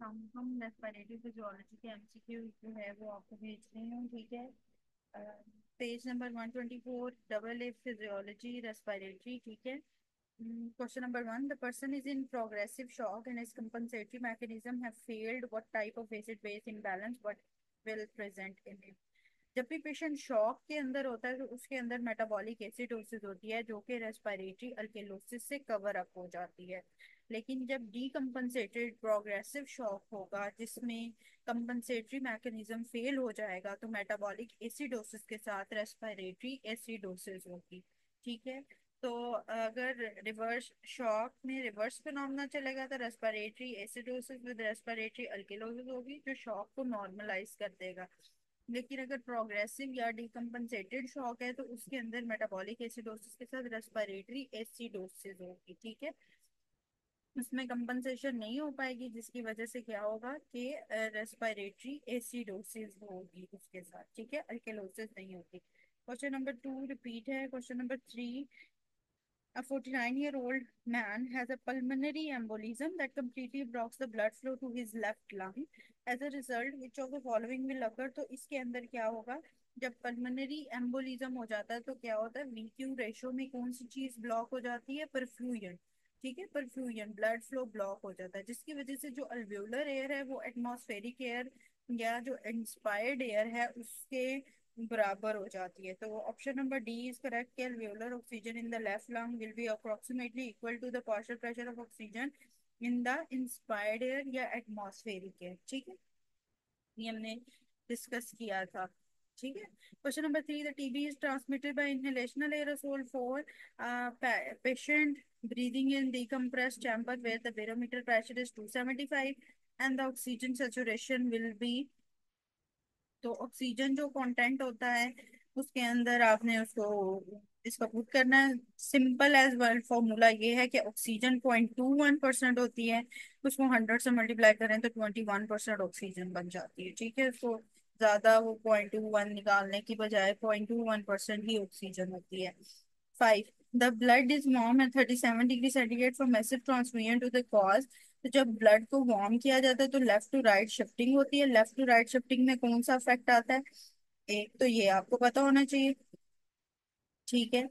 हम respiratory physiology के MCQ जो है वो आपको भेज रही हूँ, ठीक है। Page number 124, double A physiology respiratory, ठीक है। Question number one, the person is in progressive shock and his compensatory mechanism have failed. What type of acid-base imbalance what will present in him? जब भी patient shock के अंदर होता है तो उसके अंदर मेटाबॉलिक एसिडोसिस होती है जो कि रेस्पिरेटरी अल्केलोसिस से कवर अप हो जाती है। लेकिन जब डीकम्पनसेटेड प्रोग्रेसिव शॉक होगा जिसमें कंपनसेटरी मैकेनिज्म फेल हो जाएगा तो मेटाबॉलिक एसिडोसिस के साथ रेस्पिरेटरी एसिडोसिस होगी, ठीक है। तो अगर रिवर्स शॉक में रिवर्स फिनोमेना चलेगा तो रेस्पिरेटरी एसिडोसिस विद रेस्पिरेटरी अल्केलोसिस होगी जो शॉक को नॉर्मलाइज कर देगा। लेकिन अगर प्रोग्रेसिव या डिकम्पनसेटेड शॉक है तो उसके अंदर मेटाबॉलिक एसिडोसिस के साथ रेस्पिरेटरी एसिडोसिस होगी, ठीक है। उसमें कंपनसेशन नहीं हो पाएगी जिसकी वजह से क्या होगा कि रेस्पिरेटरी एसिडोसिस होगी उसके साथ, ठीक है, अल्केलोसिस नहीं होगी। क्वेश्चन नंबर टू रिपीट है। Question number three, a 49-year-old man has a pulmonary embolism that completely blocks the blood flow to his left lung. As a result, which of the following will occur? तो इसके अंदर क्या होगा, जब pulmonary embolism हो जाता है तो क्या होता है, वीक्यू रेशो में कौन सी चीज ब्लॉक हो जाती है, परफ्यूजन, ठीक है, परफ्यूजन ब्लड फ्लो ब्लॉक हो जाता है जिसकी वजह से जो अल्वेओलर एयर है वो एटमॉस्फेरिक एयर या जो इंस्पायर्ड एयर है उसके बराबर हो जाती है। तो option number D is correct कि alveolar oxygen in the left lung will be approximately equal to the partial pressure of oxygen in the inspired air या atmospheric air, ठीक है, ये हमने डिस्कस किया था, ठीक है। Question number three, the TB is transmitted by inhalational aerosol for patient breathing in decompressed chamber where the barometer pressure is 275 and the oxygen saturation will be, तो ऑक्सीजन जो कंटेंट होता है उसके अंदर आपने उसको इसका पुट करना है। सिंपल एज वर्ड फॉर्मूला ये है कि ऑक्सीजन 0.21% होती है, उसको 100 से मल्टीप्लाई करें तो 21% ऑक्सीजन बन जाती है, ठीक है। उसको ज्यादा वो 0.21 निकालने की बजाय 0.21% ही ऑक्सीजन होती है। Five, the blood is warm at 37 degree centigrade from massive transfusion to the cause. तो जब ब्लड को वार्म किया जाता है तो लेफ्ट टू राइट शिफ्टिंग होती है। लेफ्ट टू राइट शिफ्टिंग में कौन सा इफेक्ट आता है, एक तो ये आपको पता होना चाहिए, ठीक है।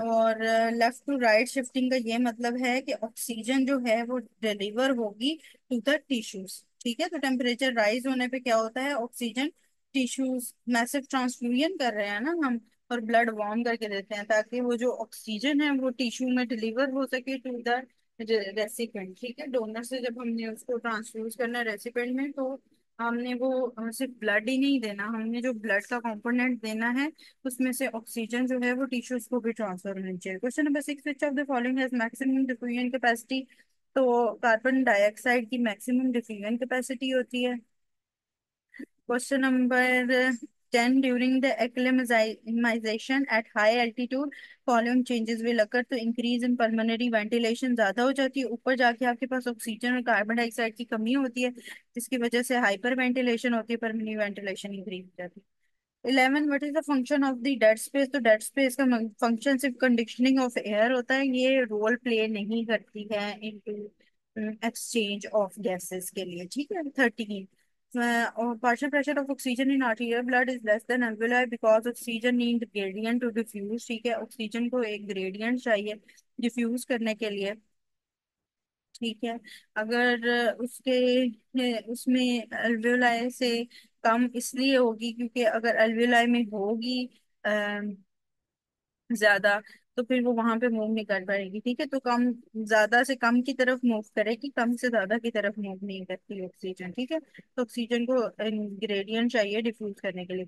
और लेफ्ट टू राइट शिफ्टिंग का ये मतलब है कि ऑक्सीजन जो है वो डिलीवर होगी टू द टिश्यूज, ठीक है। तो टेम्परेचर राइज होने पे क्या होता है, ऑक्सीजन टिश्यूज मैसिव ट्रांसफ्यूजन कर रहे हैं ना हम, और ब्लड वार्म करके देते हैं ताकि वो जो ऑक्सीजन है वो टिश्यू में डिलीवर हो सके टू द रेसिपिएंट, ठीक है। डोनर से जब हमने उसको ट्रांसफ्यूज करना है रेसिपिएंट में तो हमने वो सिर्फ ब्लड ही नहीं देना, हमने जो ब्लड का कंपोनेंट देना है उसमें से ऑक्सीजन जो है वो टिश्यूज को भी ट्रांसफर होनी चाहिए। Question number six, which of the following has maximum diffusion capacity. तो कार्बन डाइऑक्साइड की मैक्सिमम डिफ्यूजन कैपेसिटी होती है। Question number 10, during the acclimatisation at high altitude following changes will occur. तो इंक्रीज इन पल्मोनरी वेंटिलेशन ज्यादा हो जाती है, ऊपर जाके आपके पास ऑक्सीजन और कार्बन डाइऑक्साइड की कमी होती है जिसकी वजह से हाइपर वेंटिलेशन होती है, पल्मोनरी वेंटिलेशन इंक्रीज हो जाती है। 11, what is the function of the dead space. तो डेड स्पेस का फंक्शन सिर्फ कंडीशनिंग ऑफ एयर होता है, ये रोल प्ले नहीं करती है इनटू एक्सचेंज ऑफ गैसेस के लिए, ठीक है। 13, partial pressure of oxygen in arterial blood is less than alveoli because oxygen need gradient to diffuse, ठीक है, ऑक्सीजन को एक ग्रेडियंट चाहिए डिफ्यूज करने के लिए, ठीक है। अगर उसमें अल्वेओलाई से कम इसलिए होगी क्योंकि अगर अल्वेओलाई में होगी ज्यादा तो फिर वो वहां पे मूव नहीं कर पाएगी, ठीक है। तो कम, ज्यादा से कम की तरफ मूव करेगी, कम से ज्यादा की तरफ मूव नहीं करती ऑक्सीजन, ठीक है। तो ऑक्सीजन को ग्रेडियंट चाहिए डिफ्यूज करने के लिए।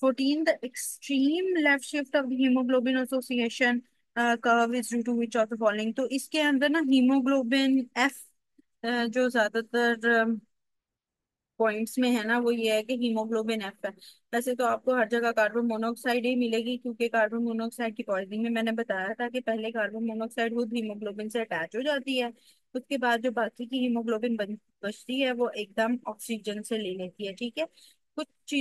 14, the extreme left shift of the haemoglobin association curve is due to which of the following. तो इसके अंदर ना हीमोग्लोबिन एफ जो ज्यादातर पॉइंट्स में है ना वो ये है कि हीमोग्लोबिन एफ है। वैसे तो आपको हर जगह कार्बन मोनोऑक्साइड ही मिलेगी क्योंकि कार्बन मोनोऑक्साइड की पॉइजनिंग में मैंने बताया था कि पहले कार्बन मोनोऑक्साइड खुद हीमोग्लोबिन से अटैच हो जाती है, उसके बाद जो बाकी की हीमोग्लोबिन बचती है वो एकदम ऑक्सीजन से ले लेती है, ठीक है। कुछ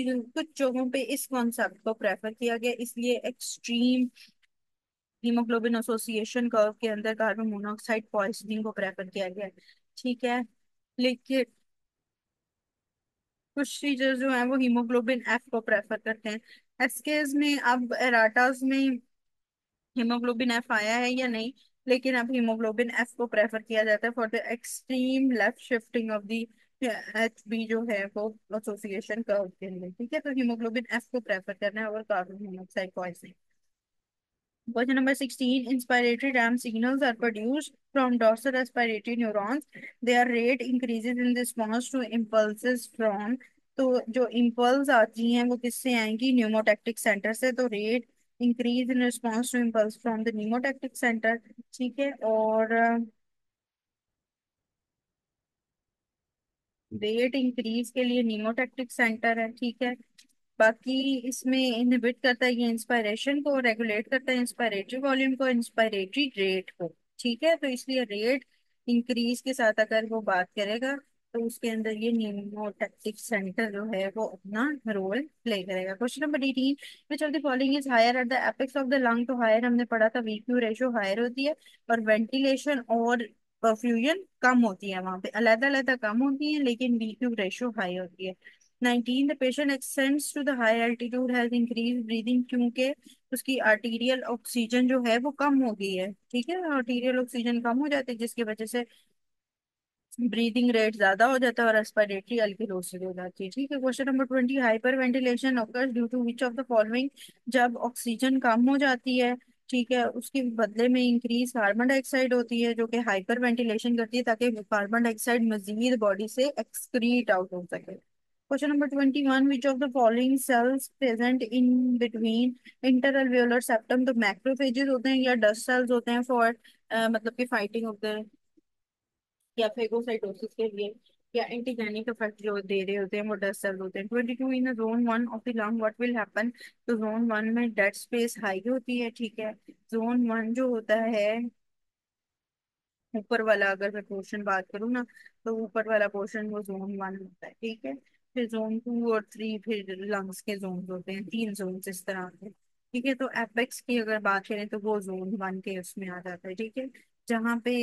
जगहों पे इस कॉन्सेप्ट को प्रेफर किया गया इसलिए एक्सट्रीम हीमोग्लोबिन एसोसिएशन कर्व के अंदर कार्बन मोनोऑक्साइड पॉइजनिंग को प्रेफर किया गया, ठीक है। लेकिन कुछ टीचर्स जो हैं वो हीमोग्लोबिन एफ को प्रेफर करते हैं। एसकेएस में अब एराटास में हीमोग्लोबिन एफ आया है या नहीं, लेकिन अब हीमोग्लोबिन एफ को प्रेफर किया जाता है for the extreme left shifting of the H B जो है वो एसोसिएशन कर्व के लिए। ठीक है, तो हीमोग्लोबिन एफ को प्रेफर करना है और carbon monoxide poisoning. Question number 16. Inspiratory RAM signals are produced from dorsal respiratory neurons. Their rate increases in response to impulses from, तो जो इम्पल्स आती हैं वो किससे आएंगी, न्यूमोटैक्टिक सेंटर से। तो rate increase in response to impulse from the pneumotaxic centre. ठीक है, और रेट इंक्रीज के लिए न्यूमोटैक्टिक सेंटर है। ठीक है, बाकी इसमें इनहिबिट करता है ये इंस्पायरेशन को, रेगुलेट करता है इंस्पायरेटरी वॉल्यूम को, इंस्पायरेटरी रेट को। ठीक है, तो इसलिए रेट इंक्रीज के साथ अगर वो बात करेगा तो उसके अंदर ये न्यूमोटैक्टिक सेंटर जो है वो अपना रोल प्ले करेगा। Question number 18, which of the following is higher at the apex of the lung. तो हायर हमने पढ़ा था वीक्यू रेशियो हायर होती है, और वेंटिलेशन और परफ्यूजन कम होती है, वहां पे अलग अलग कम होती है लेकिन वीक्यू रेशियो हाई होती है। 19, the patient ascends to the high altitude has increase breathing, क्योंकि उसकी आर्टीरियल ऑक्सीजन जो है वो कम हो गई है। ठीक है, आर्टीरियल ऑक्सीजन कम हो जाती है जिसकी वजह से ब्रीदिंग रेट ज्यादा हो जाता है और रेस्पिरेटरी अल्कीलोसिस हो जाती है। ठीक है, question number 20, hyper ventilation occurs due to which of the following. जब ऑक्सीजन कम हो जाती है, ठीक है, उसके बदले में इंक्रीज कार्बन डाइऑक्साइड होती है जो कि हाइपर वेंटिलेशन करती है ताकि कार्बन डाइऑक्साइड मजीद बॉडी से एक्सक्रीट आउट हो सके। Question number 21, which of the following cells present in between interalveolar septum. तो मैक्रोफेजेस होते हैं या डस्ट सेल्स होते हैं फॉर मतलब कि फाइटिंग ऑफ द या फेगोसाइटोसिस के लिए, या एंटीजेनिक इफेक्ट जो दे रहे होते हैं वो डस्ट सेल होते हैं। 22, in zone one of the lung what will happen. तो जोन वन में डेड स्पेस हाई होती है। ठीक है, जोन वन जो होता है ऊपर वाला, अगर मैं पोर्शन बात करूँ ना, तो ऊपर वाला पोर्शन वो जोन वन होता है। ठीक है, फिर जोन टू और थ्री फिर लंग्स के जोन होते हैं, तीन जोन इस तरह के। ठीक है, तो एपेक्स की अगर बात करें तो वो जोन वन के उसमें आ जाता है। ठीक है, जहाँ पे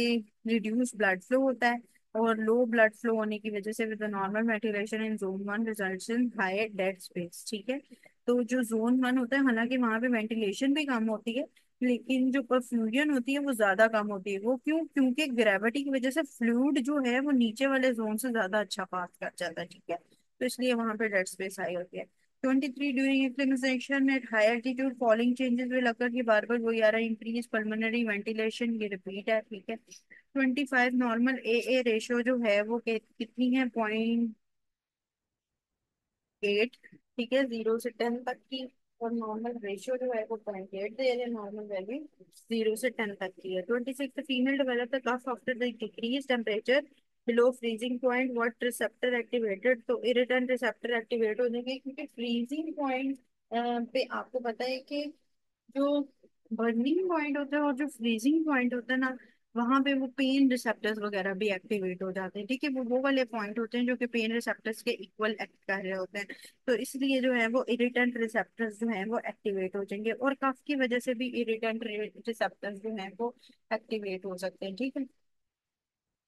रिड्यूस ब्लड फ्लो होता है और लो ब्लड फ्लो होने की वजह से with normal ventilation in zone one results in high dead space. ठीक है, तो जो जोन वन होता है हालांकि वहां पे वेंटिलेशन भी कम होती है लेकिन जो परफ्यूजन होती है वो ज्यादा कम होती है। वो क्यों? क्योंकि ग्रेविटी की वजह से फ्लूइड जो है वो नीचे वाले जोन से ज्यादा अच्छा पास कर जाता है। ठीक है, तो इसलिए वहां पे डेड स्पेस हाई होती है। 23, during acclimatisation at high altitude following changes will occur. की बार बार वही आ रहा है, इंक्रीज पल्मोनरी वेंटिलेशन, ये रिपीट है। ठीक है, 25, नॉर्मल ए ए रेशियो जो है वो कितनी है, 0.8। ठीक है, 0 से 10 तक की, और नॉर्मल रेशियो जो है वो 0.8 दे रहे हैं, नॉर्मल वैल्यू 0 से 10 तक की है। 26, female develop the cough after the decrease temperature below freezing point, what receptor activated. तो इरिटेंट रिसेप्टर एक्टिवेट हो जाएंगे क्योंकि फ्रीजिंग पॉइंट पे आपको पता है कि जो बर्निंग पॉइंट होता है और जो फ्रीजिंग पॉइंट होता है ना, वहां पे वो पेन रिसेप्टर्स वगैरह भी एक्टिवेट हो जाते हैं। ठीक है, वो वाले पॉइंट होते हैं जो कि पेन रिसेप्टर्स के इक्वल एक्ट कर रहे होते हैं। तो इसलिए जो है वो इरिटेंट रिसेप्टर्स जो हैं वो एक्टिवेट हो जाएंगे, और कफ की वजह से भी इरिटेंट रिसेप्टर्स जो हैं वो एक्टिवेट हो सकते हैं। ठीक है,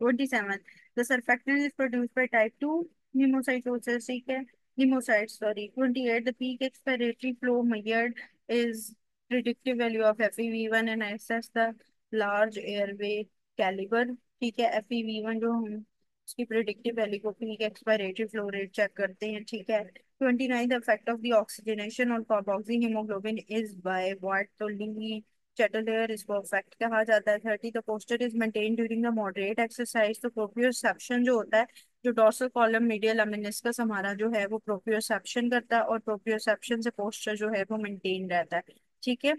27, the surfactant is produced by type 2 pneumocyosis, ठीक है, pneumocystis, sorry। 28, the peak expiratory flow measured is predictive value of FEV1 and assess the large airway caliber। ठीक है, FEV1 जो हम उसकी प्रिडिक्टिव वैल्यू को peak expiratory flow rate check करते हैं। ठीक है, 29, the effect of the oxygenation और carboxy haemoglobin is by what. तो ली चैटलर इसको इफेक्ट कहा जाता है। 30, the posture is maintain during the moderate exercise. तो प्रोप्रियोसेप्शन जो होता है, जो डोर्सल कॉलम मीडियल मेनिस्कस हमारा जो है वो प्रोप्रियोसेप्शन करता है, और प्रोप्रियोसेप्शन से पोस्चर जो है वो मेंटेन रहता है। ठीक है,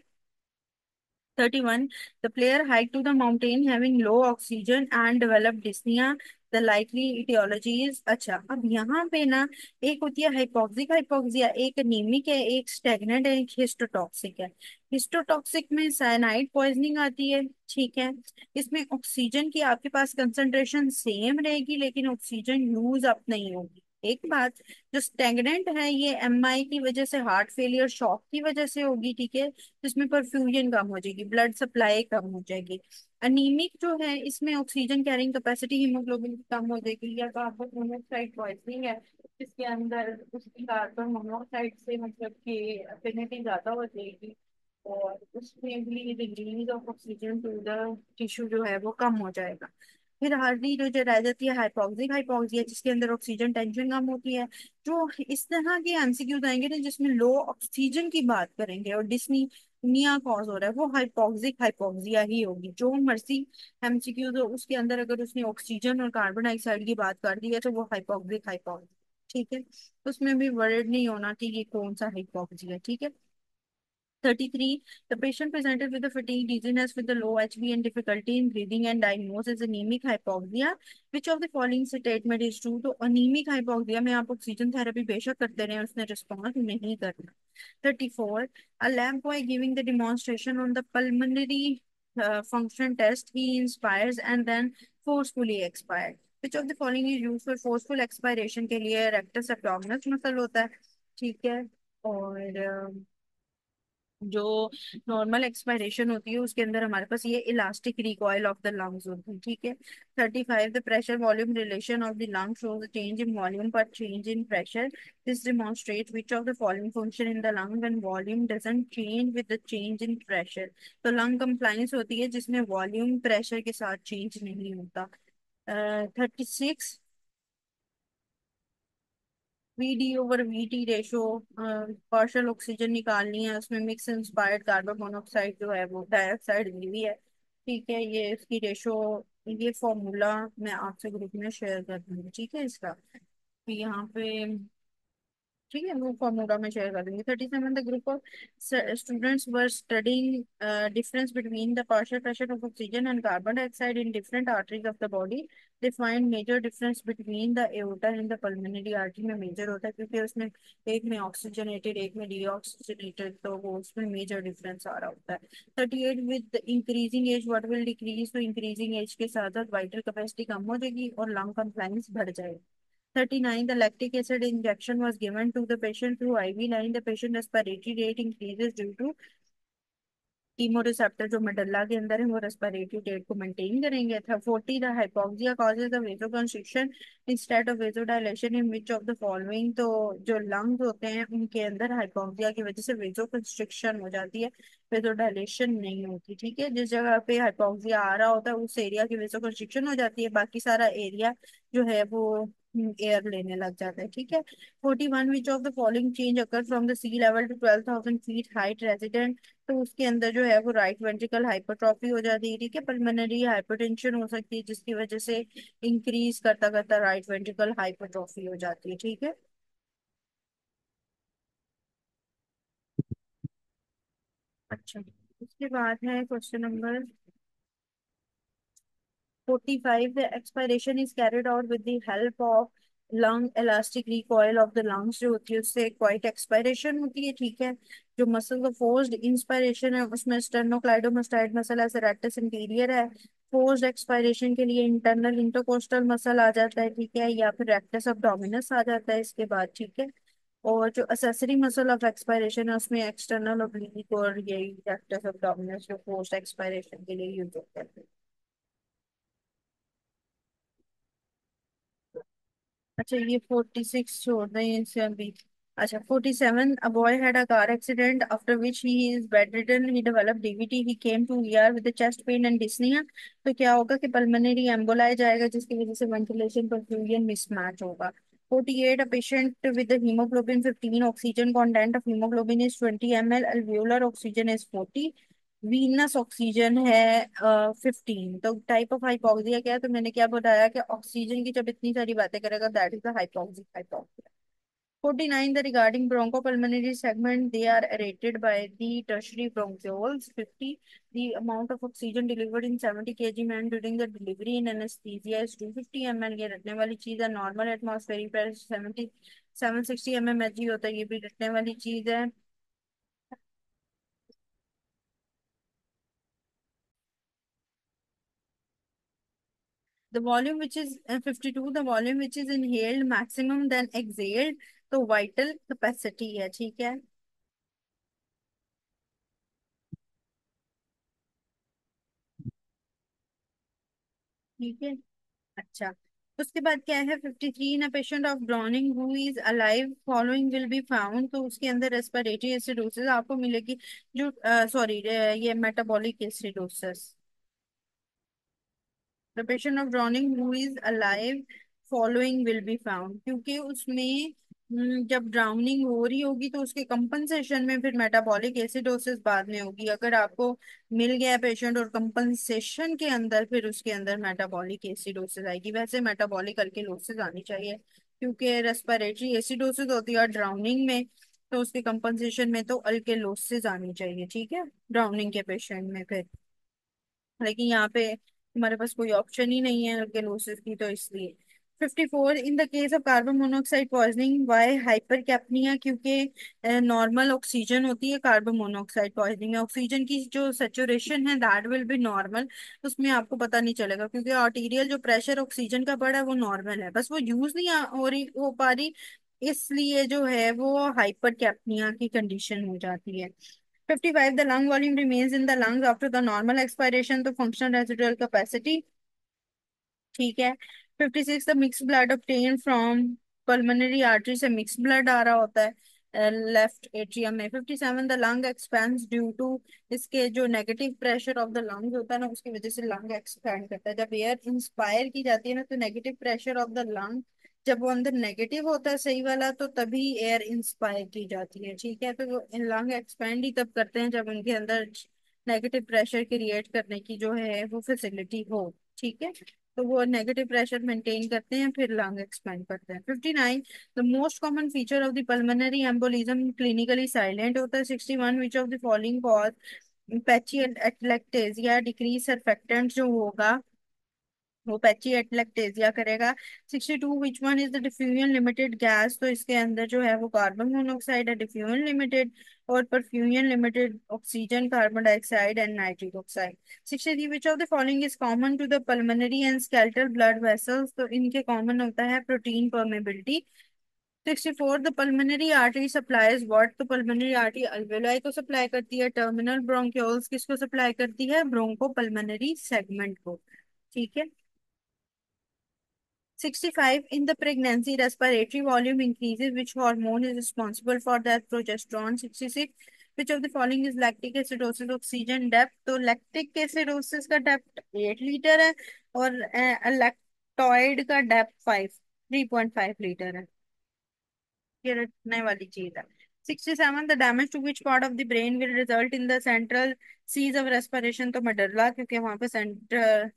31, the player hiked to the mountain having low oxygen and developed dyspnea, the likely etiology is। अच्छा, अब यहाँ पे ना एक होती है हाइपोक्सिक हाइपोक्सिया, एक एनीमिक है, एक स्टेगनेंट है, एक हिस्टोटॉक्सिक है। हिस्टोटॉक्सिक में साइनाइड पॉइजनिंग आती है। ठीक है, इसमें ऑक्सीजन की आपके पास कंसंट्रेशन सेम रहेगी लेकिन ऑक्सीजन यूज अप नहीं होगी। एक बात, जो स्टेगनेंट है ये एमआई की वजह से, हार्ट फेलियर शॉक की वजह से होगी, ठीक है, जिसमें परफ्यूजन कम हो जाएगी, ब्लड सप्लाई कम हो जाएगी। अनीमिक जो है इसमें ऑक्सीजन कैरिंग कैपेसिटी हीमोग्लोबिन की कम हो जाएगी, या कार्बन मोनोऑक्साइड पॉइजनिंग है जिसके अंदर उसकी कार्बन मोनोऑक्साइड से मतलब कि अफिनिटी ज्यादा हो जाएगी, और उसमें भी release of oxygen to the tissue जो है वो कम हो जाएगा। फिर हार्डली जो रह जाती है हाइपोक्सिक हाइपोक्सिया, जिसके अंदर ऑक्सीजन टेंशन कम होती है। जो इस तरह के एमसीक्यूज आएंगे ना जिसमें लो ऑक्सीजन की बात करेंगे और डिस्नीमिया कॉज हो रहा है, वो हाइपोक्सिक हाइपोक्सिया ही होगी। जो मर्सी एमसीक्यूज हो उसके अंदर अगर उसने ऑक्सीजन और कार्बन डाइऑक्साइड की बात कर दी है तो वो हाइपोक्सिक हाइपोक्सिया, ठीक है। उसमें भी वर्ड नहीं होना कि ये कौन सा हाइपोक्सिया, ठीक है। 33. The patient presented with the fatigue, dizziness with the low HB and difficulty in breathing and diagnosed as anemic hypoxia. Which of the following statement is true? तो anemic hypoxia में आप ऑक्सीजन थेरेपी बेशक करते रहे, उसने response नहीं करना। 34. A lab boy giving the demonstration on the pulmonary function test, he inspires and then forcefully expires. Which of the following is used for forceful expiration के लिए? rectus abdominis मसल होता है, ठीक है। और जो नॉर्मल एक्सपायरेशन होती है उसके अंदर हमारे पास ये elastic recoil of the lungs होती है, ठीक है। 35. The pressure volume relation of the lung shows change in volume per change in pressure, this demonstrate which of the following function in the lung when volume doesn't change with the change in pressure. तो lung compliance होती है जिसमें volume pressure के साथ change नहीं होता। 36. VD over VT ratio, partial oxygen निकालनी है, उसमें मिक्स इंस्पायर्ड कार्बन मोनोऑक्साइड जो है वो डाइऑक्साइड दी हुई है, ठीक है। ये इसकी रेशो, ये फॉर्मूला मैं आपसे ग्रुप में शेयर कर दूंगी, ठीक है इसका। तो यहाँ पे ठीक है वो फॉर्मूला में शेयर कर दूंगी। 37. The group of students were studying difference between the partial pressure of oxygen and carbon dioxide in different arteries of the body, they find major difference between the aorta and the pulmonary artery में major होता है क्योंकि उसमें एक में oxygenated एक में deoxygenated, तो वो उसमें मेजर डिफरेंस आ रहा होता है। 38. With increasing age what will decrease? तो इंक्रीजिंग एज के साथ साथ वाइटल कैपेसिटी कम हो जाएगी और लंग कंप्लायंस बढ़ जाएगी। 39. The lactic acid injection was given to the patient through IV line. The patient respiratory rate increases due to chemoreceptor जो मेडल्ला के अंदर है वो रेस्पिरेटरी रेट को मेंटेन करेंगे। था 40. The hypoxia causes the vasoconstriction instead of vasodilation in which of the following? तो जो लंग्स होते हैं उनके अंदर हाइपोक्सिया की वजह से वेसोकंस्ट्रिक्शन हो जाती है, वेसोडायलेशन नहीं होती, ठीक है। जिस जगह पे हाइपोक्सिया आ रहा होता है उस एरिया की वेसोकंस्ट्रिक्शन हो जाती है, बाकी सारा एरिया जो है वो एयर लेने लग जाता है, ठीक है। 41. Which of the following change occur from the sea level to 12,000 feet height resident? तो उसके अंदर जो है वो राइट वेंट्रिकल हाइपरट्रॉफी हो जाती है, ठीक है। पल्मोनरी हाइपरटेंशन हो सकती है जिसकी वजह से इंक्रीज करता करता राइट वेंट्रिकल हाइपरट्रॉफी हो जाती है, ठीक है। अच्छा, उसके बाद है question number 45. The expiration is carried out with the help of lung elastic recoil of the lungs, जो होती है उससे क्वाइट एक्सपायरेशन होती है, ठीक है। जो मसल का फोर्स्ड इंस्पायरेशन है उसमें स्टेर्नोक्लाइडोमास्टाइड मसल है, रेक्टस इंटीरियर है। फोर्स्ड एक्सपायरेशन के लिए इंटरनल इंटरकोस्टल मसल आ जाता है, ठीक है, या फिर रेक्टस एब्डोमिनस आ जाता है इसके बाद, ठीक है। और जो असेसरी मसल ऑफ एक्सपायरेशन है उसमें एक्सटर्नल ओब्लिक और यही रेक्टस एब्डोमिनस जो फोर्स्ड एक्सपायरेशन के लिए यूज होता है। अच्छा, ये 46 छोड़ दें इनसे अभी। अच्छा, 47. A boy had a car accident after which he is bedridden. He developed DVT. He came to ER with the chest pain and dyspnea. तो क्या होगा कि पल्मोनरी एम्बोलाई जाएगा जिसकी वजह से वेंटिलेशन परफ्यूजन मिसमैच होगा। 48. A patient with the hemoglobin 15, oxygen content of hemoglobin is 20 ml, alveolar oxygen is 40, Venus oxygen है 15। तो टाइप ऑफ हाइपोक्सिया क्या है? तो मैंने क्या बताया कि ऑक्सीजन की जब इतनी सारी बातें करेगा that is the hypoxic hypoxia. 49. The regarding bronchopulmonary segment, they are rated by the tertiary bronchioles. 50. The amount of oxygen delivered in 70 kg man during the delivery in anesthesia is 250 ml। ये रटने वाली चीज है। Normal atmospheric pressure 760 mmHg होता है, ये भी रटने वाली चीज है। The volume which is 52, the volume which is inhaled maximum then exhaled, तो वाइटल कैपेसिटी है, ठीक है। ठीक है। अच्छा, उसके बाद क्या है 53, in a patient of drowning who is alive following will be found, तो उसके अंदर रेस्पिरेटरी एसिडोसिस आपको मिलेगी, जो सॉरी ये metabolic acidosis. The patient of drowning who is alive following will be found, क्योंकि उसमें जब ड्राउनिंग हो रही होगी तो उसके कंपनसेशन में फिर मेटाबॉलिक एसिडोसिस बाद में होगी। अगर आपको मिल गया पेशेंट और कंपनसेशन के अंदर, फिर उसके अंदर मेटाबॉलिक एसिडोसिस आएगी। वैसे मेटाबॉलिक अल्केलोसिस आनी चाहिए, क्योंकि रेस्पिरेटरी एसिडोसिस होती है ड्राउनिंग में, तो उसके कंपनसेशन में तो अल्केलोसिस आनी चाहिए, ठीक है, ड्राउनिंग के पेशेंट में फिर। लेकिन यहाँ पे हमारे पास कोई ऑप्शन ही नहीं है अल्केनोसिस की, तो इसलिए 54, in the case of carbon monoxide poisoning why hypercapnia, क्योंकि नॉर्मल ऑक्सीजन होती है कार्बन मोनोऑक्साइड पॉइजनिंग में, ऑक्सीजन की जो सेचुरेशन है दैट विल बी नॉर्मल, उसमें आपको पता नहीं चलेगा, क्योंकि आर्टीरियल जो प्रेशर ऑक्सीजन का बढ़ा है वो नॉर्मल है, बस वो यूज नहीं हो पा रही, इसलिए जो है वो हाइपर कैप्निया की कंडीशन हो जाती है। 55, the lung volume remains in the lungs after the normal expiration, तो functional residual capacity, ठीक है। 56, the mix blood obtained from pulmonary artery, से मिक्स ब्लड आ रहा होता है लेफ्ट एट्रियम में। 57, the lung expands due to, इसके जो negative pressure of the lungs होता है ना, उसकी वजह से लंग एक्सपैंड करता है। जब एयर इंस्पायर की जाती है ना, तो negative pressure of the lung जब वो अंदर नेगेटिव होता है सही वाला, तो तभी एयर इंस्पायर की जाती है, ठीक है। तो वो लंग एक्सपैंड ही तब करते हैं जब उनके अंदर नेगेटिव प्रेशर क्रिएट करने की जो है वो फैसिलिटी हो, ठीक है। तो वो नेगेटिव प्रेशर मेंटेन करते हैं, फिर लंग एक्सपेंड करते हैं। 59, the most common feature of the pulmonary embolism clinically silent होता है। 61, which of the following cause patchy atelectasis decrease surfactant जो होगा वो पैची एटलेक्टेजिया करेगा। 62, which one is the diffusion limited gas, तो इसके अंदर जो है वो कार्बन मोनोऑक्साइड है डिफ्यूजन लिमिटेड, और perfusion limited oxygen, carbon dioxide and nitric oxide. 63, which of the following is common to the pulmonary and skeletal blood vessels, तो इनके कॉमन होता है protein permeability. 64, the pulmonary artery supplies what, तो pulmonary artery अल्वेलाई को supply करती है। Terminal bronchioles किसको supply करती है, ब्रोंको पल्मोनरी सेगमेंट को, ठीक है। 65, in the pregnancy, respiratory volume increases. Which hormone is responsible for that? Progesterone. 66, which of the following is lactic acidosis oxygen depth? तो lactic acidosis का depth 8 लीटर है, और lactoid का depth 3.5 लीटर है। ये रटने वाली चीज है। 67, the damage to which part of the brain will result in the central cease of respiration, तो मेडुल्ला, क्योंकि वहां पे सेंटर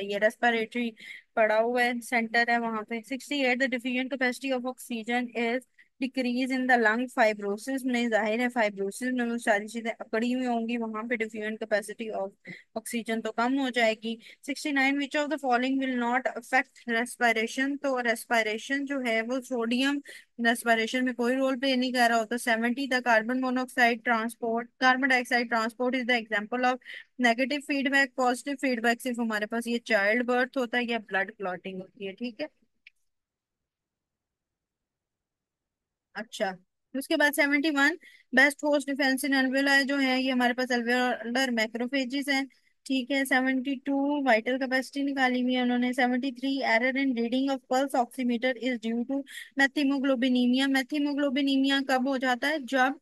ये रेस्पिरेटरी पड़ा हुआ है, सेंटर है वहां पे। 68, the diffusion capacity of oxygen is decrease in the lung fibrosis में, जाहिर है फाइब्रोसिस में वो सारी चीजें अकड़ी हुई होंगी, वहां पे डिफ्यूजन कैपेसिटी ऑफ ऑक्सीजन तो कम हो जाएगी। 69, विच of the following will not affect respiration, तो रेस्पिरेशन जो है वो सोडियम रेस्पिरेशन में कोई रोल प्ले नहीं कर रहा होता। 70, the carbon monoxide transport, carbon dioxide transport is the example of negative feedback. Positive feedback सिर्फ हमारे पास ये चाइल्ड बर्थ होता है या ब्लड क्लॉटिंग होती है, ठीक है। अच्छा, उसके बाद 71, best host defence in alveoli जो है ये हमारे पास अल्वेओलर मैक्रोफेजेस हैं, ठीक है। 72, वाइटल कैपेसिटी निकाली हुई है उन्होंने। 73, error in reading of pulse oximeter is due to methaemoglobinaemia. Methaemoglobinaemia कब हो जाता है, जब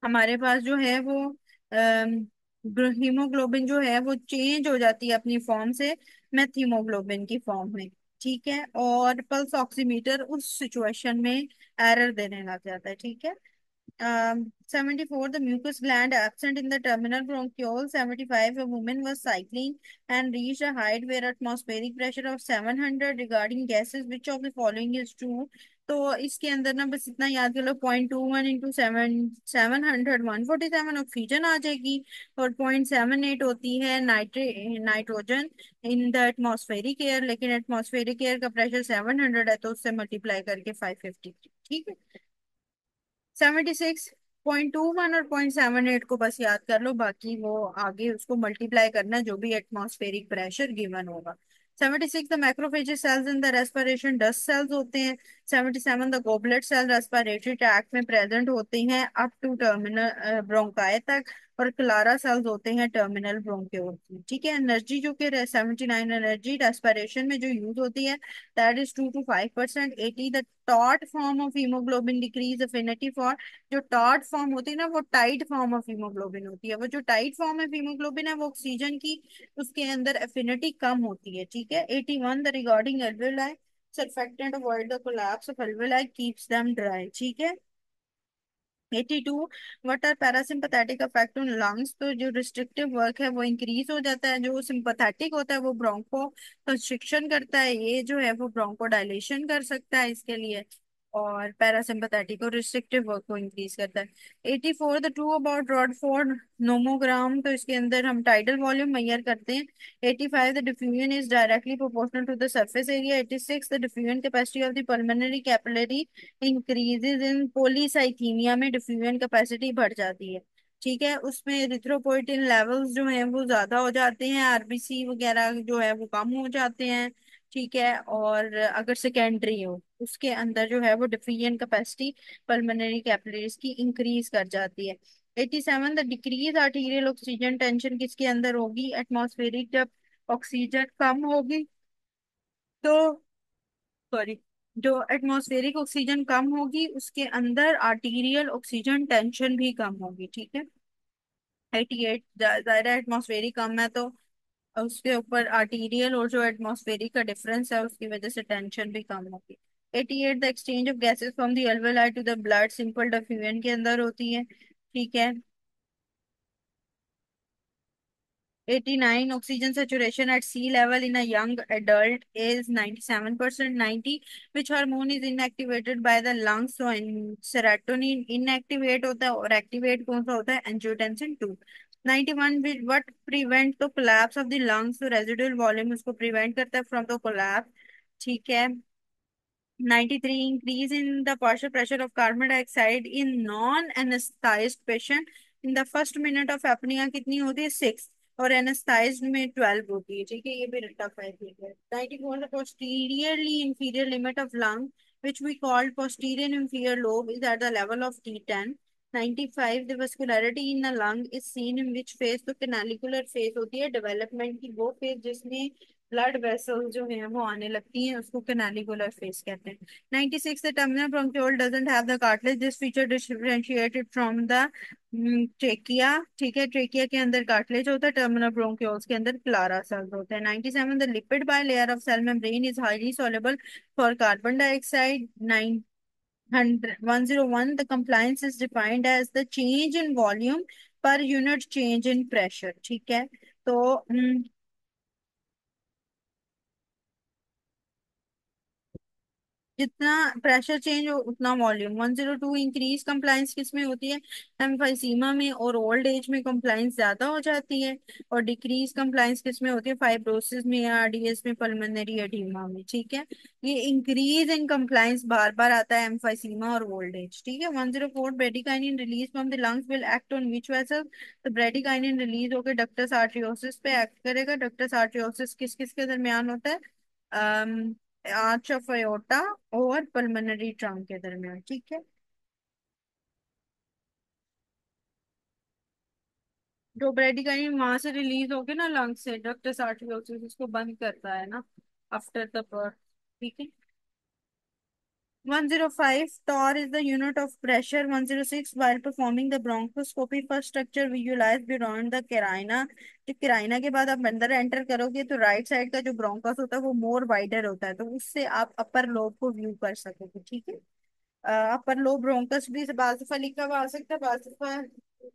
हमारे पास जो है वो हीमोग्लोबिन जो है वो चेंज हो जाती है अपनी फॉर्म से मेथिमोग्लोबिन की फॉर्म में, ठीक है, और पल्स ऑक्सीमीटर उस सिचुएशन में एरर देने लग जाता है, ठीक है। 74, the mucus gland absent in the terminal bronchiole. 75, a woman was cycling and reached a height where atmospheric pressure of 700, regarding gases which of the following is true, तो इसके अंदर ना बस इतना याद कर लो, 0.21 इंटू 700 147 ऑक्सीजन आ जाएगी, और 0.78 होती है nitrogen in the atmospheric air, लेकिन एटमॉस्फेरिक एयर का प्रेशर 700 है, तो उससे मल्टीप्लाई करके 550, ठीक है। 76, 0.21 और 0.78 को बस याद कर लो, बाकी वो आगे उसको मल्टीप्लाई करना जो भी एटमॉस्फेरिक प्रेशर गिवन होगा। 76 the macrophages cells in the respiration dust cells होते हैं। 77 the goblet cell respiratory tract में प्रेजेंट होते हैं अप टू टर्मिनल ब्रोंकाई तक। और क्लारा सेल्स होते हैं टर्मिनल ब्रोंक्यूल की। ठीक है, एनर्जी जो कि 79 एनर्जी रेस्पिरेशन में जो यूज होती है that is 2 to 5%। 80 the taught form of haemoglobin decrease affinity for. जो टॉट फॉर्म होती है ना वो टाइट फॉर्म ऑफ हीमोग्लोबिन होती है। वो जो टाइट फॉर्म ऑफ हीमोग्लोबिन है वो ऑक्सीजन की उसके अंदर एफिनिटी कम होती है। ठीक है। 81 the regarding alveoli surfactant avoid the collapse of alveoli keeps them dry। ठीक है। 82 what are parasympathetic effect on lungs. तो जो रिस्ट्रिक्टिव वर्क है वो इंक्रीज हो जाता है। जो सिंपथेटिक होता है वो ब्रोंको कंस्ट्रिक्शन करता है, ये जो है वो ब्रोंको डायलेशन कर सकता है इसके लिए। और पैरासिम्पथेटिक और रिस्ट्रिक्टिव वर्क को इंक्रीज करता है। 84 द ट्रू अबाउट रॉडफोर्ड नोमोग्राम। तो इसके अंदर हम टाइडल वॉल्यूम मेजर करते हैं। 85 the diffusion is directly proportional to the surface area. 86 the diffusion capacity of the pulmonary capillary increases in polycythaemia में डिफ्यूजन कैपेसिटी बढ़ जाती है। ठीक है, उसमें एरिथ्रोपोइटिन लेवल्स जो हैं वो ज्यादा हो जाते हैं, आरबीसी वगैरह जो है वो कम हो जाते हैं। ठीक है, और अगर सेकेंडरी हो उसके अंदर जो है वो डिफ्यूजन कैपेसिटी पल्मोनरी कैपिलरीज की इंक्रीज कर जाती है। 87 the decrease arterial oxygen tension किसके अंदर होगी, एटमॉस्फेरिक, जब ऑक्सीजन कम होगी तो, सॉरी, जो एटमॉस्फेरिक ऑक्सीजन कम होगी उसके अंदर आर्टीरियल ऑक्सीजन टेंशन भी कम होगी। ठीक है। 88 ज्यादा एटमॉस्फेरिक कम है तो उसके ऊपर आर्टीरियल और जो एटमॉस्फेरिक का डिफरेंस है उसकी वजह से टेंशन भी कम होगी। 88 the exchange of gases from the alveoli to the blood simple diffusion के अंदर होती है। ठीक है। 89 oxygen saturation at sea level in a young adult is 97%। 90 which hormone is inactivated by the lungs, so serotonin inactivate होता है और activate कौन सा होता है, angiotensin 2। 91 which what prevent the collapse of the lungs, so residual volume उसको prevent करता है from the collapse। ठीक है। 93 increase in the partial pressure of carbon dioxide in non-anesthetized patient in the first minute of apnea कितनी होती है, 6। और एनेस्थाइज्ड में 12 होती है। ठीक है, ये भी टफ है। ठीक है। 94 the posteriorly inferior limit of lung which we called posterior inferior lobe is at the level of T10। 95 the vascularity in the lung is seen in which phase, तो canalicular phase होती है development की वो phase जिसमें blood vessels जो हैं वो आने लगती हैं उसको कैनालिकुलर फेस कहते हैं। 96 the terminal bronchiole doesn't have the cartilage, this feature differentiated from the trachea. ठीक है, ट्रेकिया के अंदर कार्टिलेज होता है, टर्मिनल ब्रोंक्यूल्स के अंदर क्लारा सेल्स होते हैं। 97 the lipid bilayer of cell membrane is highly soluble for carbon dioxide. 101 the compliance is defined as the change in volume per unit change in pressure। ठीक है। तो जितना pressure change हो उतना volume. 102 increase compliance किस में होती है, एम्फाइसीमा में और ओल्ड एज में कंप्लाइंस ज्यादा हो जाती है। और डिक्रीज कंप्लाइंस किस में होती है, फाइब्रोसिस में, आरडीएस में, पल्मोनरी एडीमा में। ठीक है। ये इंक्रीज इन कंप्लाइंस बार बार आता है एम्फाइसीमा और ओल्ड एज। ठीक है। 104 bradykinin release from the lungs will act on which vessel. तो ब्रेडिकाइनिन रिलीज होकर डक्टस आर्टरियोसिस पे एक्ट करेगा। डक्टस आर्टरियोसिस किस किस के दरमियान होता है, आर्च ऑफ अयोर्टा और पल्मोनरी ट्रंक के दरमियान। ठीक है। जो ब्रेडिकाइन वहां से रिलीज होके ना लंग से डक्टस आर्टरियोसिस उसको बंद करता है ना आफ्टर द बर्थ। ठीक है। 105 torr is the unit of pressure। 106 while performing the bronchoscopy first structure visualized beyond the carina। जब carina के बाद आप अंदर एंटर करोगे तो राइट साइड का जो ब्रोंकस होता है वो मोर वाइडर होता है, तो उससे आप अपर लोब को व्यू कर सकोगे। ठीक है। अपर लोब ब्रोंकस भी बाजूफा लिखा हुआ आ सकता है, बाजूफा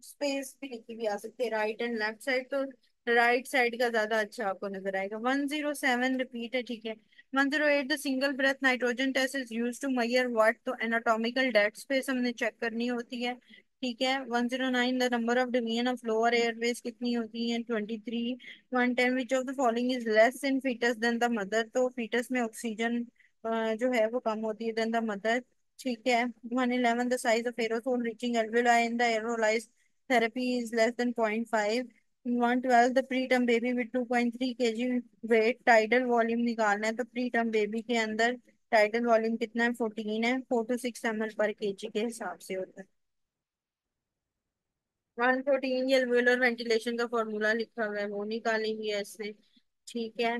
स्पेस भी लिखी भी आ सकती है, राइट एंड लेफ्ट साइड। तो राइट साइड का ज्यादा अच्छा आपको नजर आएगा। 107 रिपीट है। ठीक है। 108 the single breath nitrogen test is use to measure what, तो एनाटॉमिकल डेड स्पेस हमने चेक करनी होती है। ठीक है। 109 the number of division of lower airways कितनी होती है, 23। 110 which of the following is less in foetus than the mother. तो फीटस में ऑक्सीजन जो है वो कम होती है देन द मदर। ठीक है। 111 the size of aerosol reaching alveoli in the aerolized therapy is less than 0.5. 112 the preterm baby with 2.3 kg weight tidal volume निकालना है, तो preterm baby के अंदर tidal volume कितना है? 14 है। 4 to 6 ml पर kg के हिसाब से होता है। 114 ये alveolar वेंटिलेशन का फॉर्मूला लिखा हुआ है, वो निकालेंगे ऐसे। ठीक है।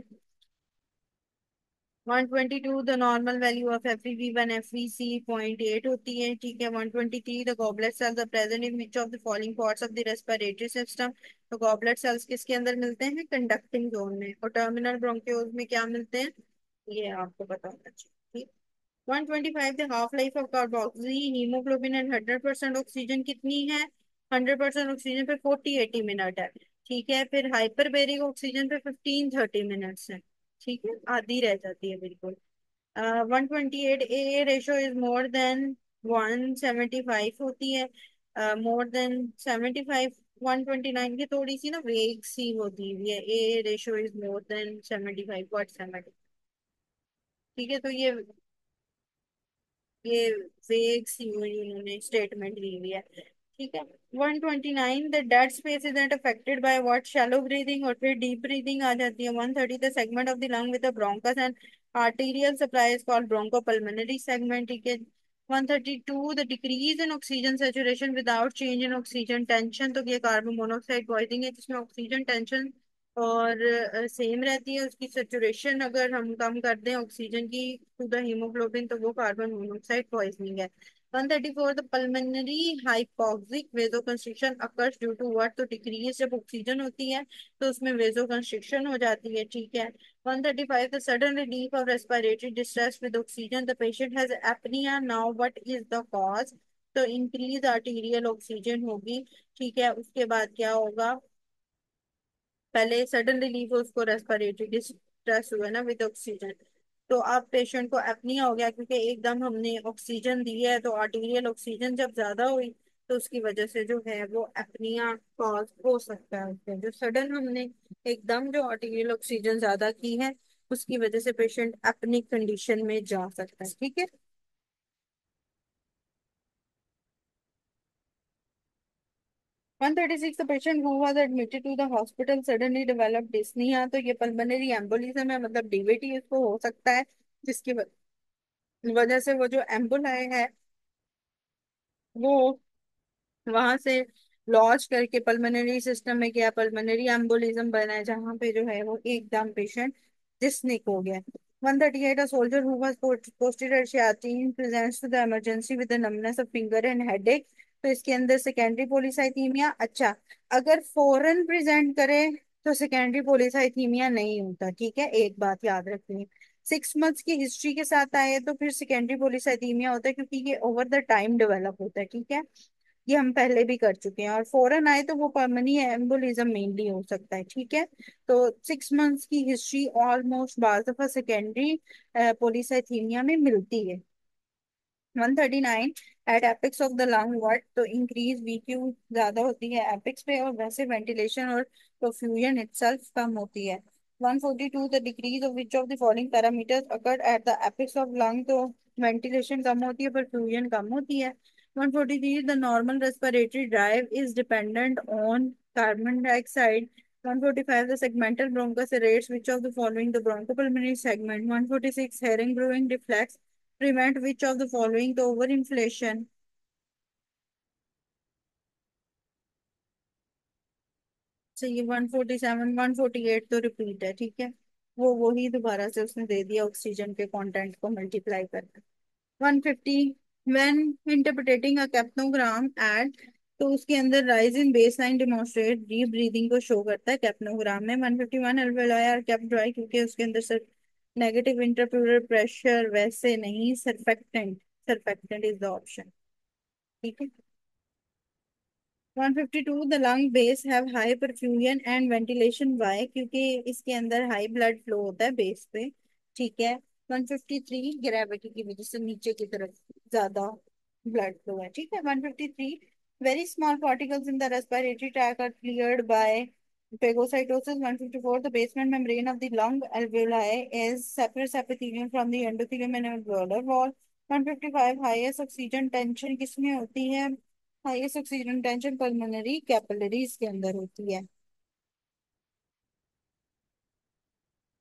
122 the normal value of FeV1 FVC 0.8 होती है। ठीक है। 123 the goblet cells are present in which of the following parts of the respiratory system. तो गॉबलेट सेल्स किसके अंदर मिलते हैं? कंडक्टिंग जोन में। और टर्मिनल ब्रोंक्यूल्स में क्या मिलते हैं? ये आपको पता होना चाहिए। ठीक। 125 the half life of carboxy haemoglobin and 100% oxygen कितनी है? 100% ऑक्सीजन पे 40-80 मिनट है। ठीक है। फिर हाइपरबेरिक ऑक्सीजन पे 15-30 मिनट्स है। ठीक है, आधी रह जाती है बिल्कुल। 128 ए रेशो इज मोर देन 175 होती है। मोर देन 75। 129 की थोड़ी सी ना वेग सी होती हुई है, a ratio is more than 75 what 70। ठीक है, तो ये वेग सी हुई उन्होंने स्टेटमेंट दी हुई है। ठीक है। 129 the dead space is not affected by what? Shallow breathing. और फिर डीप ब्रीदिंग आ जाती है। 130 the segment of the lung with the bronchus and arterial supply is called bronchopulmonary segment. ठीक है। 132 the decrease in oxygen saturation without change in oxygen tension. तो ये carbon monoxide poisoning है, जिसमें ऑक्सीजन टेंशन और same रहती है। उसकी सेचुरेशन अगर हम कम कर दें ऑक्सीजन की टू द हीमोग्लोबिन, तो वो कार्बन मोनोऑक्साइड पॉइजनिंग है। 134 the pulmonary hypoxic vasoconstriction occurs due to what? तो डिक्रीज जब ऑक्सीजन होती है तो उसमें वेजोकंस्ट्रिक्शन हो जाती है। ठीक है। 135 the sudden relief of respiratory distress with oxygen. The patient has apnoea now, what is the cause? तो इंक्रीज आर्टीरियल ऑक्सीजन होगी। ठीक है। उसके बाद क्या होगा? पहले सडन रिलीफ उसको रेस्पिरेटरी डिस्ट्रेस हुआ ना विद ऑक्सीजन, तो अब पेशेंट को अपनिया हो गया, क्योंकि एकदम हमने ऑक्सीजन दी है, तो आर्टीरियल ऑक्सीजन जब ज्यादा हुई तो उसकी वजह से जो है वो अपनिया कॉज हो सकता है उसको। जो सडन हमने एकदम जो आर्टीरियल ऑक्सीजन ज्यादा की है, उसकी वजह से पेशेंट अपनी कंडीशन में जा सकता है। ठीक है। 136 the patient who was admitted to the hospital suddenly developed dyspnea। तो ये पल्मोनरी एम्बोलिज्म है, मतलब डीवीटी उसको हो सकता है, जिसकी वजह से वो जो एम्बुलाए है वो वहां से लॉन्च करके पल्मोनरी सिस्टम में गया, पल्मोनरी एम्बोलिज्म बना है, जहां पे जो है वो एकदम पेशेंट डिस्निक हो गया। 138 a soldier who was posted at Siachen presents to the emergency with the numbness of finger and headache। तो इसके अंदर सेकेंडरी पोलीसाइथीमिया। अच्छा, अगर फॉरेन प्रेजेंट करे तो सेकेंडरी पोलीसाइथीमिया नहीं होता। ठीक है, एक बात याद रखनी है। 6 मंथ्स की हिस्ट्री के साथ आए तो फिर सेकेंडरी पोलीसाइथीमिया होता है, क्योंकि ये ओवर द टाइम डेवलप होता है। ठीक है, ये हम पहले भी कर चुके हैं। और फॉरेन आए तो वो पर्मनी एम्बोलिज्म मेनली हो सकता है। ठीक है। तो 6 मंथ्स की हिस्ट्री ऑलमोस्ट बार दफा सेकेंडरी पोलीसाइथीमिया में मिलती है। 139 at apex of the lung what? तो इंक्रीज VQ ज्यादा होती है एपिक्स पे, और वैसे वेंटिलेशन और परफ्यूजन इटसेल्फ कम होती है। 142 the decrease of which of the following parameters occurred at the apex of lung? तो वेंटिलेशन कम होती है, परफ्यूजन कम होती है। 143 the normal respiratory drive is dependent on carbon dioxide. 145 the segmental bronchus arrests which of the following? The bronchopulmonary segment। 146 herring brewing deflects prevent which of the following? तो over inflation. चाहिए 147। 148 तो repeat है। ठीक है, वो वही दोबारा से उसने दे दिया ऑक्सीजन के कंटेंट को मल्टीप्लाई करके। 150 व्हेन इंटरप्रेटिंग अ कैप्नोग्राम एड। तो उसके अंदर rise in base line demonstrate deep breathing को शो करता है कैप्नोग्राम में। 151 अल्वेओलाई आर केप्ट ड्राई, क्योंकि उसके अंदर सिर्फ नेगेटिव इंटरप्यूलर प्रेशर, वैसे नहीं surfactant. Surfactant is the option. ठीक है। 152 the lung base have high perfusion and ventilation. Why? क्योंकि इसके अंदर हाई ब्लड फ्लो होता है बेस पे। ठीक है। 153 ग्रेविटी की वजह से नीचे की तरफ ज्यादा ब्लड फ्लो है। ठीक है। 153 very small particles in the respiratory tract are cleared by phagocytosis। 154 the basement membrane of the lung alveoli is separate epithelium from the endothelium and alveolar wall। 155 highest oxygen tension किसमें होती है? Highest oxygen tension pulmonary capillaries के अंदर होती है।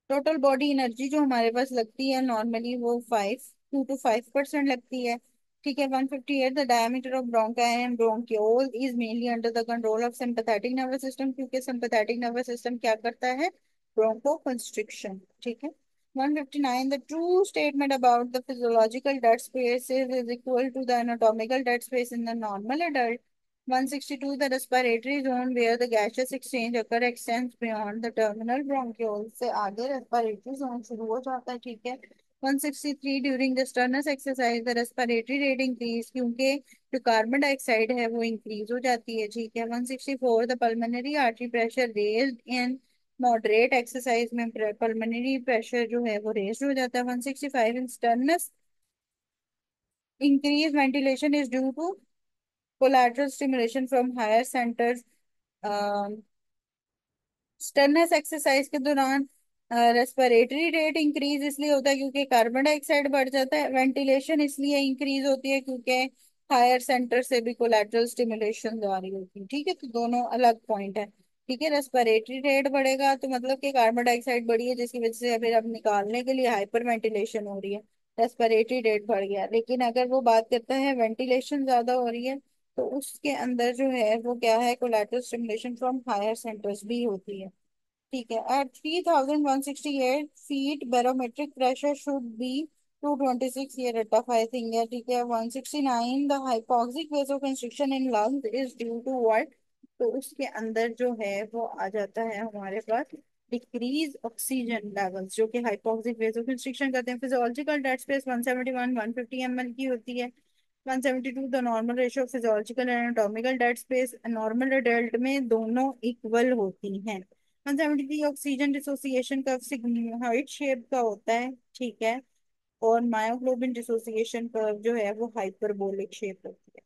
Total body energy जो हमारे पास लगती है नॉर्मली वो 2 to 5% लगती है। ठीक है। 158 the diameter of bronchi and bronchiole is mainly under the control of sympathetic nervous system, क्योंकि सिंपैथेटिक नर्वस सिस्टम क्या करता है? Bronchoconstriction. ठीक है। 159 the true statement about the physiological dead space is equal to the anatomical dead space in the normal adult. 162 the respiratory zone where the gaseous exchange occur extends beyond the terminal bronchioles से आगे respiratory zone शुरू हो जाता है। ठीक है। 163 during the strenuous exercise the respiratory rate increase, क्योंकि जो कार्बन डाइऑक्साइड है वो इंक्रीज हो जाती है। ठीक है। 164 the pulmonary artery pressure raised in moderate exercise में pulmonary pressure जो है वो raised हो जाता है। 165 in strenuous increase ventilation is due to collateral stimulation from higher centers। Stearns exercise के दौरान रेस्पिरेटरी रेट इंक्रीज इसलिए होता है क्योंकि कार्बन डाइऑक्साइड बढ़ जाता है। वेंटिलेशन इसलिए इंक्रीज होती है क्योंकि हायर सेंटर से भी कोलैटरल स्टिमुलेशन आ रही होती है। ठीक है। तो दोनों अलग पॉइंट है। ठीक है। रेस्पिरेटरी रेट बढ़ेगा तो मतलब कि कार्बन डाइऑक्साइड बढ़ी है जिसकी वजह से फिर अब निकालने के लिए हाइपर वेंटिलेशन हो रही है। रेस्पिरेटरी रेट बढ़ गया। लेकिन अगर वो बात करता है वेंटिलेशन ज्यादा हो रही है तो उसके अंदर जो है वो क्या है? Collateral stimulation from higher centres भी होती है। ठीक है। At 3168 feet barometric pressure should be 226, ये रट्टा फाई थिंग है। ठीक है। 169 the hypoxic vasoconstriction in lungs is due to what? तो उसके अंदर जो है वो आ जाता है हमारे पास डिक्रीज ऑक्सीजन लेवल्स, जो कि हाइपोक्सिक वेसोकंस्ट्रिक्शन करते हैं। फिजियोलॉजिकल डेड स्पेस 171 150 ml की होती है। 172 the normal ratio of physiological and anatomical dead space normal adult में दोनों इक्वल होती हैं। 173 oxygen dissociation curve sigmoid shape का होता है। ठीक है। और मायोग्लोबिन डिसोसिएशन कर्व जो है वो हाइपरबोलिक शेप होती है।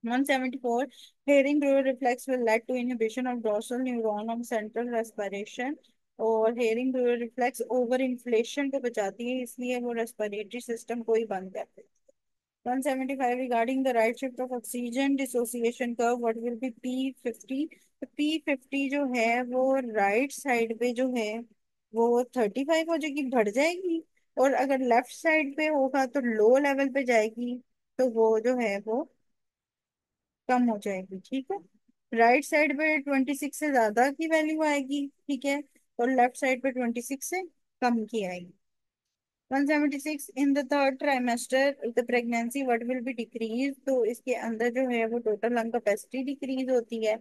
174 hearing through reflex will lead to inhibition of dorsal neuron of central respiration। और hearing through reflex over inflation को बचाती है इसलिए वो रेस्पिरेटरी सिस्टम को ही बंद कर देती है। 175 regarding the right shift of oxygen dissociation curve what will be P50? तो P50 जो है वो राइट साइड पे जो है वो 35 हो जाएगी, बढ़ जाएगी। और अगर लेफ्ट साइड पे होगा तो लो लेवल पे जाएगी, तो वो जो है वो कम हो जाएगी। ठीक है। राइट साइड पे 26 से ज्यादा की वैल्यू आएगी। ठीक है। और लेफ्ट साइड पे 26 से कम की आएगी। 176 in the third trimester the pregnancy what will be decrease? तो इसके अंदर जो है वो टोटल लंग कैपेसिटी डिक्रीज होती है।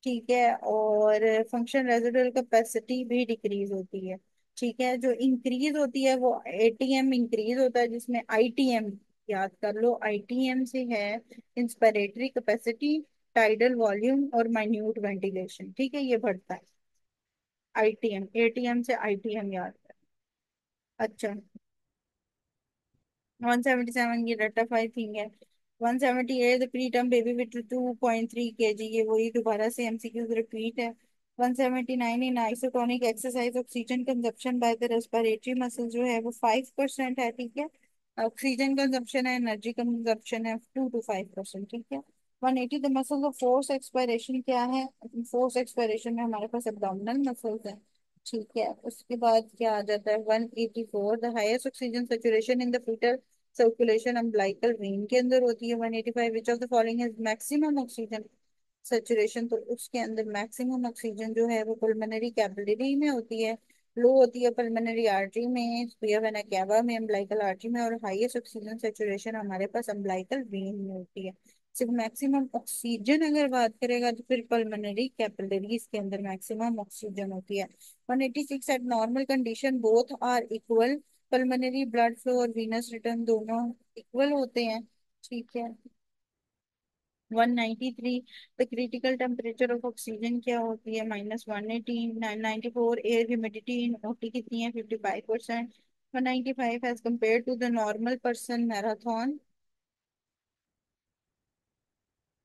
ठीक है। और फंक्शन रेजिडुअल कैपेसिटी भी डिक्रीज होती है। ठीक है। जो इंक्रीज होती है वो एटीएम इंक्रीज होता है, जिसमें आईटीएम याद कर लो। आईटीएम से है इंस्पिरेटरी कैपेसिटी, टाइडल वॉल्यूम और माइन्यूट वेंटिलेशन। ठीक है। ये बढ़ता है आईटीएम, एटीएम से आईटीएम याद है। अच्छा। 177 की रट्टाफाई थिंग है। 178 the preterm baby with 2.3 kg, ये वही दोबारा से एमसीक्यूज रिपीट है। 179 in isotonic exercise oxygen consumption by the respiratory muscle जो है वो 5% है। ठीक है। ऑक्सीजन कंजप्शन है, एनर्जी कंजप्शन है 2 to 5%। ठीक है। 180 the muscle of force expiration क्या है? फोर्स एक्सपायरेशन में हमारे पास एब्डोमिनल मसल्स हैं। ठीक है। उसके बाद क्या आ जाता है? 184 the highest oxygen saturation in the foetal circulation umbilical vein के अंदर होती है। 185 which of the following has maximum oxygen saturation? तो उसके अंदर मैक्सिमम ऑक्सीजन जो है वो पल्मोनरी कैपिलरी में होती है, लो होती है पल्मोनरी आर्टरी में, स्फीयर वेना कैवा में, अम्बिलिकल आर्टरी में, और हाईएस्ट ऑक्सीजन सेचुरेशन हमारे पास अम्बिलिकल वेन में होती है। सिर्फ मैक्सिमम ऑक्सीजन अगर बात करेगा तो फिर पल्मोनरी कैपिलरीज के अंदर मैक्सिमम ऑक्सीजन होती है। 186 at normal condition both are equal, pulmonary blood flow और वीनस रिटर्न दोनों इक्वल होते हैं। ठीक है। 193 the critical temperature of oxygen क्या होती है? -118। 994 एयर ह्यूमिडिटी इन ओटी कितनी है? 55%। 195 as compare to the normal person marathon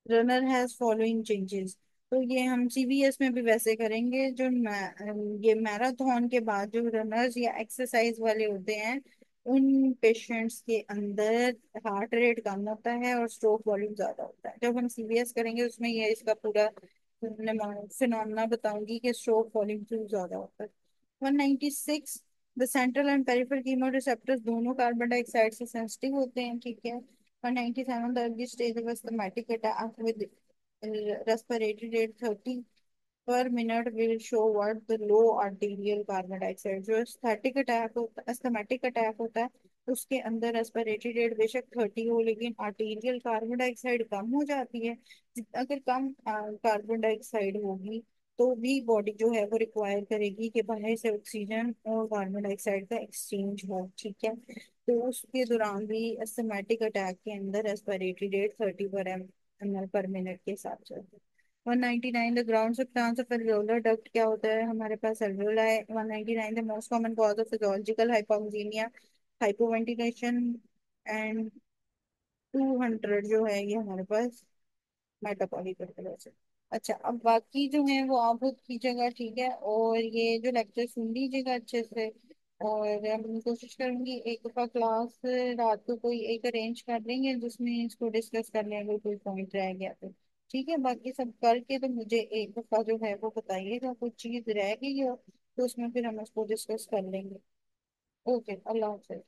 runner has following changes. तो ये हम सीबीएस में भी वैसे करेंगे। जो ये मैराथन के बाद जो रनर्स या एक्सरसाइज वाले होते हैं उन पेशेंट्स के अंदर हार्ट रेट कम होता है और स्ट्रोक वॉल्यूम ज्यादा होता है। जब हम सीवीएस करेंगे उसमें ये इसका पूरा फिनोमेना बताऊंगी कि स्ट्रोक वॉल्यूम क्यों ज्यादा होता है। 196, the central and peripheral chemoreceptors दोनों कार्बन डाइऑक्साइड से सेंसिटिव होते हैं, ठीक है। 197, the early stage of asthmatic attack with respiratory rate 30 पर minute will show what the low arterial carbon dioxide. जो स्थैटिक अटैक होता है, अस्थमैटिक अटैक होता है, उसके अंदर रेस्पिरेटरी रेट बेशक 30 हो लेकिन आर्टीरियल कार्बन डाइऑक्साइड कम हो जाती है। अगर कम कार्बन डाइऑक्साइड होगी तो भी बॉडी जो है वो रिक्वायर करेगी कि बाहर से ऑक्सीजन और कार्बन डाइऑक्साइड का एक्सचेंज हो, ठीक है। तो उसके दौरान भी अस्थमैटिक अटैक के अंदर रेस्पिरेटरी रेट 30 पर एम एल पर मिनट के हिसाब से। 199, the ground of plants of एल्वेओलर duct क्या होता है हमारे पास एल्वेओला है। 199, the most common cause of physiological hypoxaemia hypoventilation. And 200 जो है ये हमारे पास मेटाबॉलिक है। अच्छा, अब बाकी जो है वो आप खुद कीजिएगा, ठीक है। और ये जो लेक्चर सुन लीजिएगा अच्छे से। और हम कोशिश करूंगी एक दफा क्लास रात को कोई एक अरेंज कर देंगे जिसमें इसको डिस्कस कर लेंगे, अगर कोई पॉइंट रह गया तो। ठीक है, बाकी सब करके तो मुझे एक दफा जो है वो बताइएगा, कुछ चीज रह गई हो तो उसमें फिर हम उसको डिस्कस कर लेंगे। ओके, अल्लाह हाफिज।